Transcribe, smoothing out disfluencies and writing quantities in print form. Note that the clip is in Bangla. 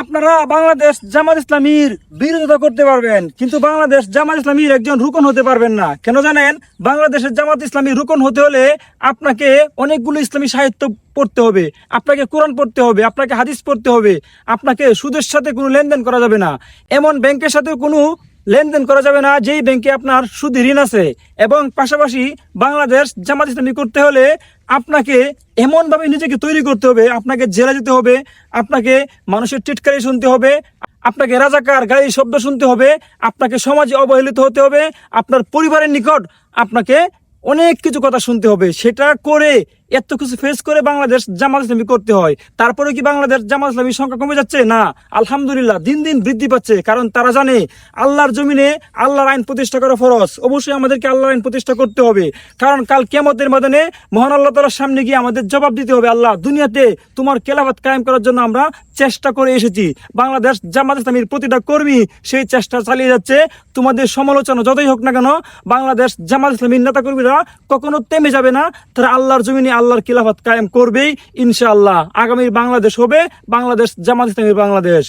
আপনারা বাংলাদেশ জামাত ইসলামীর বিরোধিতা করতে পারবেন, কিন্তু বাংলাদেশ জামাত ইসলামীর একজন রুকন হতে পারবেন না। কেন জানেন? বাংলাদেশের জামাত ইসলামী রুকন হতে হলে আপনাকে অনেকগুলো ইসলামী সাহিত্য পড়তে হবে, আপনাকে কোরআন পড়তে হবে, আপনাকে হাদিস পড়তে হবে, আপনাকে সুদের সাথে কোনো লেনদেন করা যাবে না, এমন ব্যাংকের সাথে কোনো লেনদেন করা যাবে না যেই ব্যাংকে আপনার সুদে ঋণ আছে। এবং পাশাপাশি বাংলাদেশ জামাত ইসলামী করতে হলে আপনাকে এমনভাবে নিজেকে তৈরি করতে হবে, আপনাকে জেলা যেতে হবে, আপনাকে মানুষের টিটকারি শুনতে হবে, আপনাকে রাজাকার গাড়ির শব্দ শুনতে হবে, আপনাকে সমাজে অবহেলিত হতে হবে, আপনার পরিবারের নিকট আপনাকে অনেক কিছু কথা শুনতে হবে। সেটা করে এত কিছু ফেস করে বাংলাদেশ জামাত ইসলামী করতে হয়। তারপরে কি বাংলাদেশ জামাত ইসলামীর সংখ্যা কমে যাচ্ছে? না, আলহামদুলিল্লাহ দিন দিন বৃদ্ধি পাচ্ছে। কারণ তারা জানে আল্লাহর জমিনে আল্লাহর আইন প্রতিষ্ঠা করা ফরজ। অবশ্যই আমাদেরকে আল্লাহর আইন প্রতিষ্ঠা করতে হবে, কারণ কাল কিয়ামতের ময়দানে মহান আল্লাহ তাআলার সামনে গিয়ে আমাদের জবাব দিতে হবে, আল্লাহ দুনিয়াতে তোমার খেলাফত কায়েম করার জন্য আমরা চেষ্টা করে এসেছি। বাংলাদেশ জামাত ইসলামীর প্রতিটা কর্মী সেই চেষ্টা চালিয়ে যাচ্ছে। তোমাদের সমালোচনা যতই হোক না কেন, বাংলাদেশ জামাত ইসলামীর নেতা কর্মীরা কখনো থেমে যাবে না। তারা আল্লাহর জমিনে আল্লাহর খিলাফত কায়েম করবেই ইনশাআল্লাহ। আগামীর বাংলাদেশ হবে বাংলাদেশ জামাত ইসলামীর বাংলাদেশ।